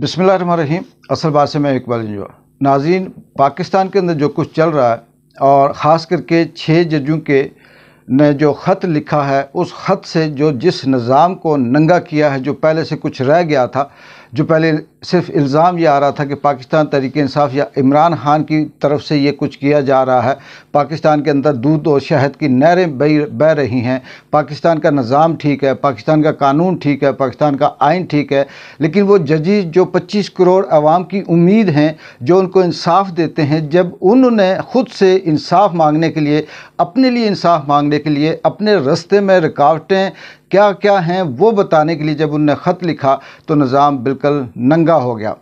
बिस्मिल्लाहिर्रहमानिर्रहीम। असल बात से मैं इकबाल इंजवा। नाज़रीन, पाकिस्तान के अंदर जो कुछ चल रहा है और ख़ास करके 6 जजों के ने जो ख़त लिखा है, उस ख़त से जो जिस निज़ाम को नंगा किया है, जो पहले से कुछ रह गया था, जो पहले सिर्फ इल्ज़ाम ये आ रहा था कि पाकिस्तान तहरीक-ए-इंसाफ या इमरान खान की तरफ से ये कुछ किया जा रहा है, पाकिस्तान के अंदर दूध और शहद की नहरें बह रही हैं, पाकिस्तान का निज़ाम ठीक है, पाकिस्तान का कानून ठीक है, पाकिस्तान का आइन ठीक है। लेकिन वो जजेस जो 25 करोड़ आवाम की उम्मीद हैं, जो उनको इंसाफ देते हैं, जब उन्होंने ख़ुद से इंसाफ मांगने के लिए, अपने लिए इंसाफ मांगने के लिए, अपने रास्ते में रुकावटें क्या क्या हैं वो बताने के लिए जब उन्होंने ख़त लिखा, तो निज़ाम बिल्कुल नंगा हो गया।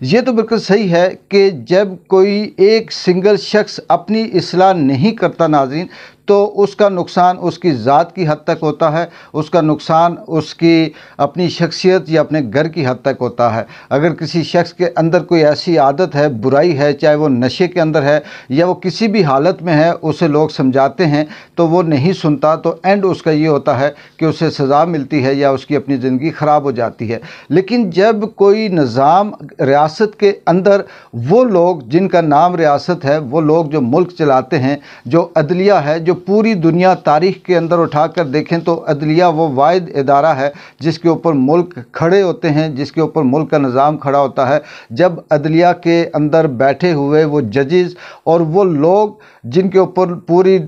ये तो बिल्कुल सही है कि जब कोई एक सिंगल शख्स अपनी इस्लाह नहीं करता नाज़रीन, तो उसका नुकसान उसकी ज़ात की हद तक होता है, उसका नुकसान उसकी अपनी शख्सियत या अपने घर की हद तक होता है। अगर किसी शख्स के अंदर कोई ऐसी आदत है, बुराई है, चाहे वो नशे के अंदर है या वो किसी भी हालत में है, उसे लोग समझाते हैं तो वो नहीं सुनता, तो एंड उसका ये होता है कि उसे सज़ा मिलती है या उसकी अपनी ज़िंदगी ख़राब हो जाती है। लेकिन जब कोई निज़ाम रियासत के अंदर, वो लोग जिनका नाम रियासत है, वो लोग जो मुल्क चलाते हैं, जो अदलिया है, जो पूरी दुनिया तारीख़ के अंदर उठाकर देखें तो अदलिया वो वाहिद इदारा है जिसके ऊपर मुल्क खड़े होते हैं, जिसके ऊपर मुल्क का निज़ाम खड़ा होता है। जब अदलिया के अंदर बैठे हुए वो जजेस और वो लोग जिनके ऊपर पूरी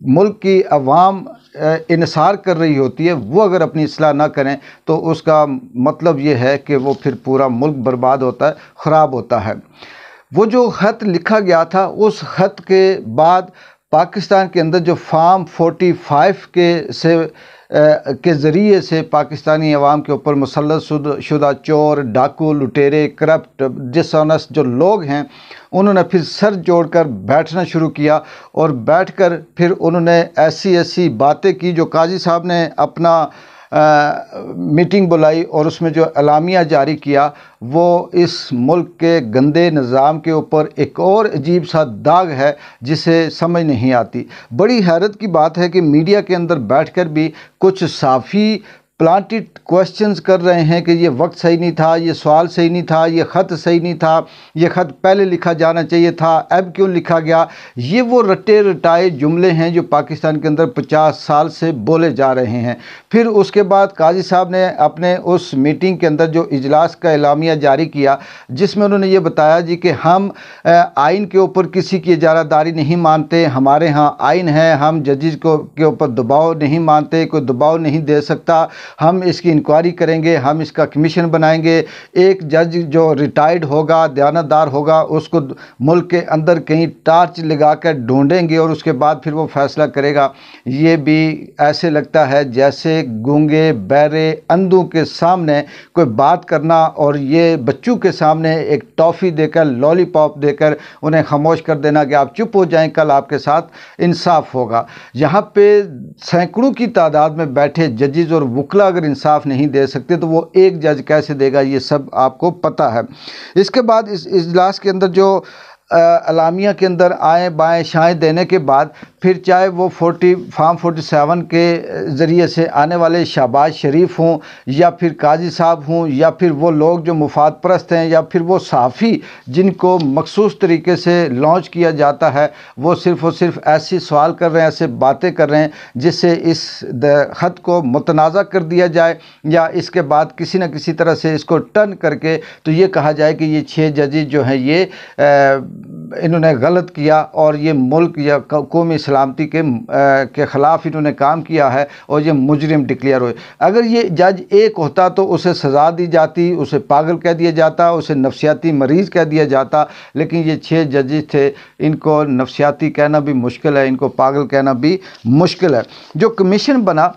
मुल्क की अवाम इन्सार कर रही होती है, वो अगर अपनी इस्लाह ना करें तो उसका मतलब ये है कि वो फिर पूरा मुल्क बर्बाद होता है, ख़राब होता है। वो जो ख़त लिखा गया था, उस ख़त के बाद पाकिस्तान के अंदर जो फार्म 45 के ज़रिए से पाकिस्तानी अवाम के ऊपर मुसल्लत शुदा चोर, डाकू, लुटेरे, करप्ट, डिसऑनेस्ट जो लोग हैं, उन्होंने फिर सर जोड़कर बैठना शुरू किया और बैठकर फिर उन्होंने ऐसी ऐसी बातें की। जो काजी साहब ने अपना मीटिंग बुलाई और उसमें जो एलामिया जारी किया, वो इस मुल्क के गंदे निज़ाम के ऊपर एक और अजीब सा दाग है जिसे समझ नहीं आती। बड़ी हैरत की बात है कि मीडिया के अंदर बैठकर भी कुछ साफ़ी प्लांटेड क्वेश्चंस कर रहे हैं कि ये वक्त सही नहीं था, ये सवाल सही नहीं था, ये ख़त सही नहीं था, ये ख़त पहले लिखा जाना चाहिए था, अब क्यों लिखा गया। ये वो रटे रटाए जुमले हैं जो पाकिस्तान के अंदर 50 साल से बोले जा रहे हैं। फिर उसके बाद काजी साहब ने अपने उस मीटिंग के अंदर जो इजलास का एलामिया जारी किया, जिसमें उन्होंने ये बताया जी कि हम आइन के ऊपर किसी की इजारादारी नहीं मानते, हमारे यहाँ आइन है, हम जजेस के ऊपर दबाव नहीं मानते, कोई दबाव नहीं दे सकता, हम इसकी इंक्वायरी करेंगे, हम इसका कमीशन बनाएंगे, एक जज जो रिटायर्ड होगा, दयानतदार होगा, उसको मुल्क के अंदर कहीं टार्च लगाकर ढूंढेंगे और उसके बाद फिर वो फैसला करेगा। ये भी ऐसे लगता है जैसे गूंगे, बहरे, अंधों के सामने कोई बात करना और ये बच्चों के सामने एक टॉफ़ी देकर, लॉलीपॉप देकर उन्हें खामोश कर देना कि आप चुप हो जाएं, कल आपके साथ इंसाफ होगा। यहाँ पे सैकड़ों की तादाद में बैठे जजेस और वकील अगर इंसाफ नहीं दे सकते तो वो एक जज कैसे देगा, ये सब आपको पता है। इसके बाद इस इजलास के अंदर जो अलामिया के अंदर आए बाएं शाएं देने के बाद फिर चाहे वो फार्म 47 के ज़रिए से आने वाले शहबाज शरीफ हों या फिर काजी साहब हों या फिर वो लोग जो मुफाद परस्त हैं या फिर वो सहाफ़ी जिनको मखसूस तरीके से लॉन्च किया जाता है, वो सिर्फ़ और सिर्फ ऐसी सवाल कर रहे हैं, ऐसे बातें कर रहे हैं जिससे इस ख़त को मुतनाज़ा कर दिया जाए या इसके बाद किसी न किसी तरह से इसको टर्न करके तो ये कहा जाए कि ये 6 जजेस जो हैं ये इन्होंने गलत किया और ये मुल्क या कौमी सलामती के ख़िलाफ़ इन्होंने काम किया है और ये मुजरिम डिक्लेयर हुए। अगर ये जज एक होता तो उसे सज़ा दी जाती, उसे पागल कह दिया जाता, उसे नफसियाती मरीज़ कह दिया जाता। लेकिन ये 6 जजेस थे, इनको नफसियाती कहना भी मुश्किल है, इनको पागल कहना भी मुश्किल है। जो कमीशन बना,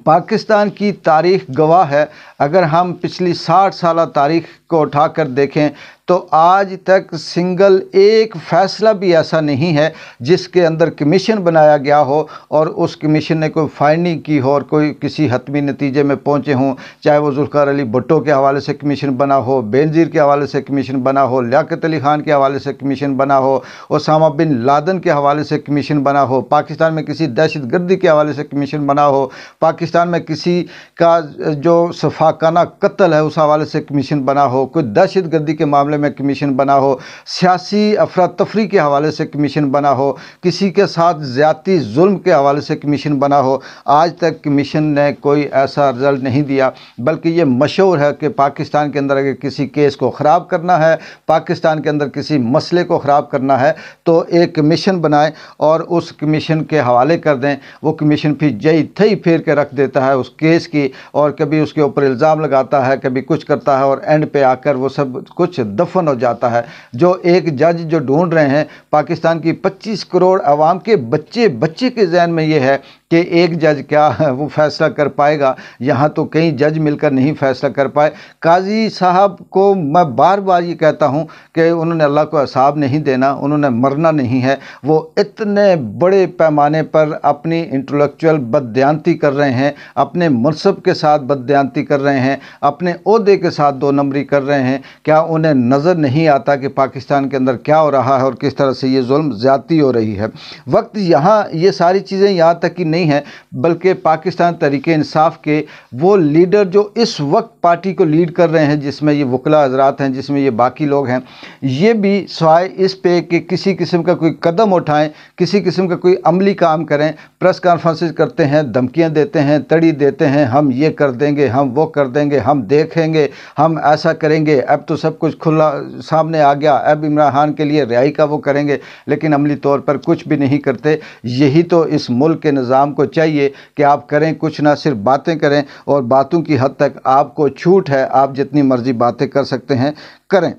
पाकिस्तान की तारीख़ गवाह है। अगर हम पिछली 60 साल तारीख़ को उठाकर देखें तो आज तक सिंगल एक फ़ैसला भी ऐसा नहीं है जिसके अंदर कमीशन बनाया गया हो और उस कमीशन ने कोई फाइंडिंग की हो और कोई किसी हतमी नतीजे में पहुँचे हों। चाहे वो जुल्फ़िकार अली भुट्टो के हवाले से कमीशन बना हो, बेनज़ीर के हवाले से कमीशन बना हो, लियाकत अली ख़ान के हवाले से कमीशन बना हो, ओसामा बिन लादेन के हवाले से कमीशन बना हो, पाकिस्तान में किसी दहशत गर्दी के हवाले से कमीशन बना हो, पाकिस्तान में किसी का जो रफाकाना कत्ल है उस हवाले से कमीशन बना हो, कोई दहशत गर्दी के मामले में कमीशन बना हो, सियासी अफरा तफरी के हवाले से कमीशन बना हो, किसी के साथ ज़्यादती जुल्म के हवाले से कमीशन बना हो, आज तक कमीशन ने कोई ऐसा रिज़ल्ट नहीं दिया। बल्कि ये मशहूर है कि पाकिस्तान के अंदर अगर किसी केस को ख़राब करना है, पाकिस्तान के अंदर किसी मसले को ख़राब करना है, तो एक कमीशन बनाए और उस कमीशन के हवाले कर दें। वो कमीशन फिर जई थई फेर के रख देता है उस केस की, और कभी उसके ऊपर इल्ज़ाम लगाता है, कभी कुछ करता है, और एंड पे आकर वो सब कुछ दफन हो जाता है। जो एक जज जो ढूंढ रहे हैं, पाकिस्तान की 25 करोड़ आवाम के बच्चे के जहन में ये है कि एक जज क्या वो फैसला कर पाएगा। यहाँ तो कई जज मिलकर नहीं फैसला कर पाए। काजी साहब को मैं बार बार ये कहता हूँ कि उन्होंने अल्लाह को हिसाब नहीं देना, उन्होंने मरना नहीं है। वो इतने बड़े पैमाने पर अपनी इंटेलेक्चुअल बददियानती कर रहे हैं, अपने मनसब के साथ बददियानती कर रहे हैं, अपने ओहदे के साथ दो नंबरी कर रहे हैं। क्या उन्हें नज़र नहीं आता कि पाकिस्तान के अंदर क्या हो रहा है और किस तरह से ये जुल्म ज़्यादती हो रही है। वक्त यहाँ ये सारी चीज़ें यहाँ तक की नहीं है, बल्कि पाकिस्तान तहरीक इंसाफ के वो लीडर जो इस वक्त पार्टी को लीड कर रहे हैं, जिसमें ये वकला हजरात हैं, जिसमें ये बाकी लोग हैं, ये भी सवाए इस पे कि किसी किस्म का कोई कदम उठाएं, किसी किस्म का कोई अमली काम करें, प्रेस कॉन्फ्रेंसेस करते हैं, धमकियां देते हैं, तड़ी देते हैं, हम ये कर देंगे, हम वो कर देंगे, हम देखेंगे, हम ऐसा करेंगे, अब तो सब कुछ खुला सामने आ गया, अब इमरान खान के लिए रिहाई का वो करेंगे, लेकिन अमली तौर पर कुछ भी नहीं करते। यही तो इस मुल्क के निज़ाम को चाहिए कि आप करें कुछ ना, सिर्फ बातें करें, और बातों की हद तक आपको छूट है, आप जितनी मर्जी बातें कर सकते हैं करें।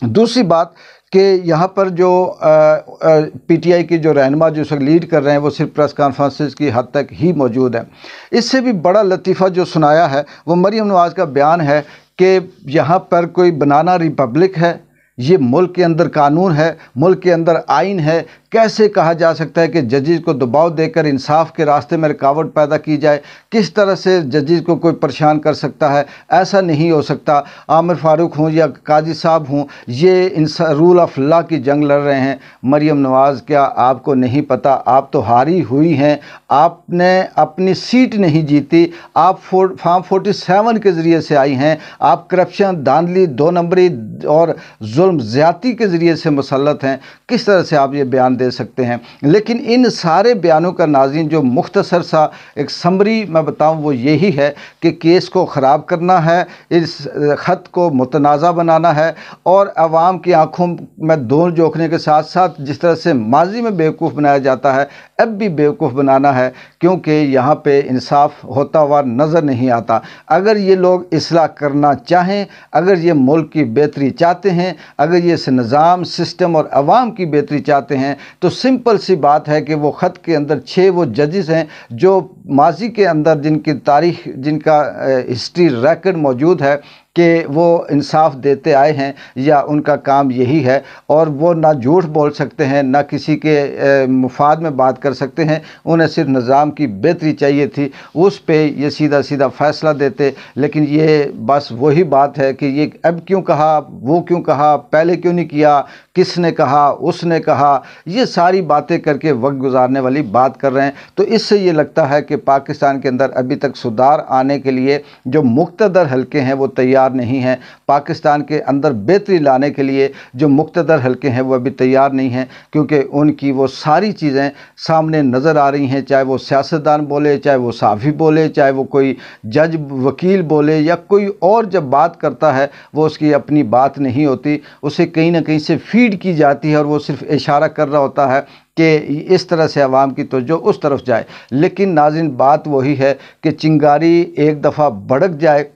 दूसरी बात कि यहाँ पर जो पीटीआई की जो रहनुमा जो उसे लीड कर रहे हैं, वो सिर्फ प्रेस कॉन्फ्रेंसेस की हद तक ही मौजूद है। इससे भी बड़ा लतीफ़ा जो सुनाया है वो मरियम नवाज़ का बयान है कि यहाँ पर कोई बनाना रिपब्लिक है, ये मुल्क के अंदर कानून है, मुल्क के अंदर आइन है। कैसे कहा जा सकता है कि जजेस को दबाव देकर इंसाफ के रास्ते में रुकावट पैदा की जाए? किस तरह से जजेस को कोई परेशान कर सकता है? ऐसा नहीं हो सकता। आमिर फारूक हूँ या काजी साहब हूँ, ये रूल ऑफ लॉ की जंग लड़ रहे हैं। मरियम नवाज़, क्या आपको नहीं पता? आप तो हारी हुई हैं, आपने अपनी सीट नहीं जीती, आप फॉर्म 47 के ज़रिए से आई हैं। आप करप्शन, धांधली, दो नंबरी और जुल्म ज़्यादती के ज़रिए से मुसल्लत हैं। किस तरह से आप ये बयान दे सकते हैं? लेकिन इन सारे बयानों का नाज़रीन जो मुख्तसर सा एक समरी मैं बताऊं वो यही है कि केस को ख़राब करना है, इस ख़त को मुतनाज़ा बनाना है, और आवाम की आंखों में धूल झोंकने के साथ साथ जिस तरह से माजी में बेवकूफ़ बनाया जाता है, अब भी बेवकूफ़ बनाना है, क्योंकि यहाँ पे इंसाफ होता हुआ नज़र नहीं आता। अगर ये लोग इस्लाह करना चाहें, अगर ये मुल्क की बेहतरी चाहते हैं, अगर ये इस निज़ाम, सिस्टम और आवाम की बेहतरी चाहते हैं, तो सिंपल सी बात है कि वो ख़त के अंदर 6 वो जजेस हैं जो माजी के अंदर जिनकी तारीख, जिनका हिस्ट्री रिकॉर्ड मौजूद है कि वो इंसाफ देते आए हैं, या उनका काम यही है, और वो ना झूठ बोल सकते हैं, ना किसी के मुफाद में बात कर सकते हैं। उन्हें सिर्फ निज़ाम की बेहतरी चाहिए थी, उस पे ये सीधा सीधा फ़ैसला देते। लेकिन ये बस वही बात है कि ये अब क्यों कहा, वो क्यों कहा, पहले क्यों नहीं किया, किसने कहा, उसने कहा, ये सारी बातें करके वक्त गुजारने वाली बात कर रहे हैं। तो इससे ये लगता है कि पाकिस्तान के अंदर अभी तक सुधार आने के लिए जो मुक़्तदर हल्के हैं वो तैयार नहीं हैं। पाकिस्तान के अंदर बेहतरी लाने के लिए जो मुक़्तदर हल्के हैं वो अभी तैयार नहीं हैं, क्योंकि उनकी वो सारी चीज़ें सामने नज़र आ रही हैं। चाहे वो सियासतदान बोले, चाहे वो साफ़ी बोले, चाहे वो कोई जज वकील बोले, या कोई और जब बात करता है वो उसकी अपनी बात नहीं होती, उसे कहीं ना कहीं से फीड की जाती है, और वो सिर्फ इशारा कर रहा होता है कि इस तरह से आवाम की तवज्जो उस तरफ जाए। लेकिन नाज़रीन, बात वही है कि चिंगारी एक दफ़ा भड़क जाए,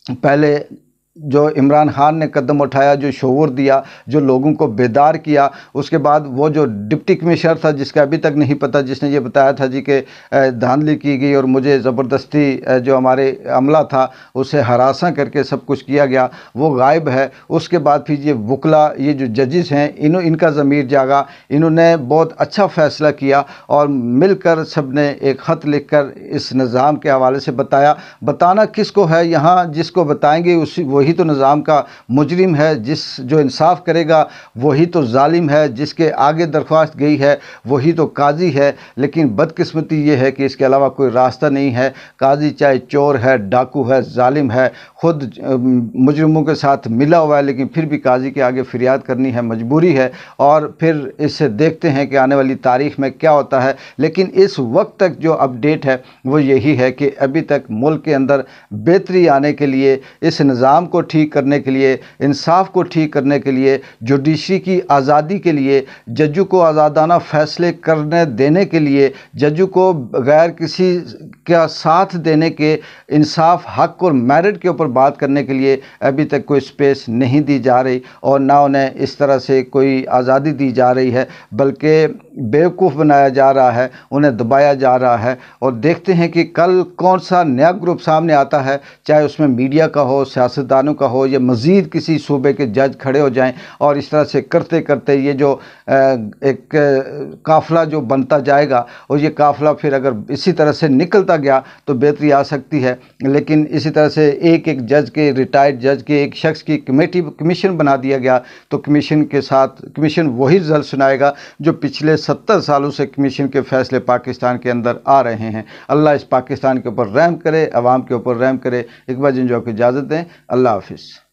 पहले जो इमरान खान ने कदम उठाया, जो शऊर दिया, जो लोगों को बेदार किया, उसके बाद वो जो डिप्टी कमिश्नर था जिसका अभी तक नहीं पता, जिसने ये बताया था जी कि धांधली की गई और मुझे ज़बरदस्ती जो हमारे अमला था उसे हरासा करके सब कुछ किया गया, वो गायब है। उसके बाद फिर ये वकला, ये जो जजेस हैं, इनका ज़मीर जागा, इन्होंने बहुत अच्छा फ़ैसला किया, और मिलकर सब ने एक ख़त लिख कर इस निज़ाम के हवाले से बताया। बताना किसको है? यहाँ जिसको बताएंगे उसी वही وہی تو نظام کا مجرم ہے، جو انصاف کرے گا وہی تو ظالم ہے، جس کے آگے درخواست گئی ہے وہی تو قاضی ہے۔ لیکن بدقسمتی یہ ہے کہ اس کے علاوہ کوئی راستہ نہیں ہے۔ قاضی چاہے چور ہے، ڈاکو ہے، ظالم ہے، خود مجرموں کے ساتھ ملا ہوا ہے، لیکن پھر بھی قاضی کے آگے فریاد کرنی ہے، مجبوری ہے۔ اور پھر اس سے دیکھتے ہیں کہ آنے والی تاریخ میں کیا ہوتا ہے۔ لیکن اس وقت تک جو اپڈیٹ ہے وہ یہی ہے کہ ابھی تک ملک کے اندر بہتری آنے کے لیے، اس نظام کو ٹھیک کرنے کے لیے، انصاف کو ٹھیک کرنے کے لیے، جوڈیشری کی آزادی کے لیے، ججوں کو آزادانہ فیصلے کرنے دینے کے لیے، ججوں کو بغیر کسی کا ساتھ دینے کے انصاف، حق اور میرٹ کے اوپر بات کرنے کے لیے ابھی تک کوئی سپیس نہیں دی جا رہی، اور نہ انہیں اس طرح سے کوئی آزادی دی جا رہی ہے، بلکہ بیوقوف بنایا جا رہا ہے، انہیں دبایا جا رہا ہے۔ اور دیکھتے ہیں کہ کل کون سا نیا گروپ سامنے آتا ہے، چاہے اس میں میڈیا کا ہو، سیاستدانوں کا ہو، یا مزید کسی صوبے کے جج کھڑے ہو جائیں، اور اس طرح سے کرتے کرتے یہ جو ایک قافلہ جو بنتا جائے گا، اور یہ قافلہ پھر اگر اسی طرح سے نکلتا گیا تو بہتری آ سکتی ہے۔ لیکن اسی طرح سے ایک جج کے، ریٹائرڈ جج کے ایک شخص کی کمیشن بنا دیا گیا، تو کمیشن وہی رزلٹ سنائے گا جو پچھلے 70 سالوں سے کمیشن کے فیصلے پاکستان کے اندر آ رہے ہیں۔ اللہ اس پاکستان کے اوپر رحم کرے، عوام کے اوپر رحم کرے۔ اقبال جنجوع کو اجازت دیں، اللہ حافظ۔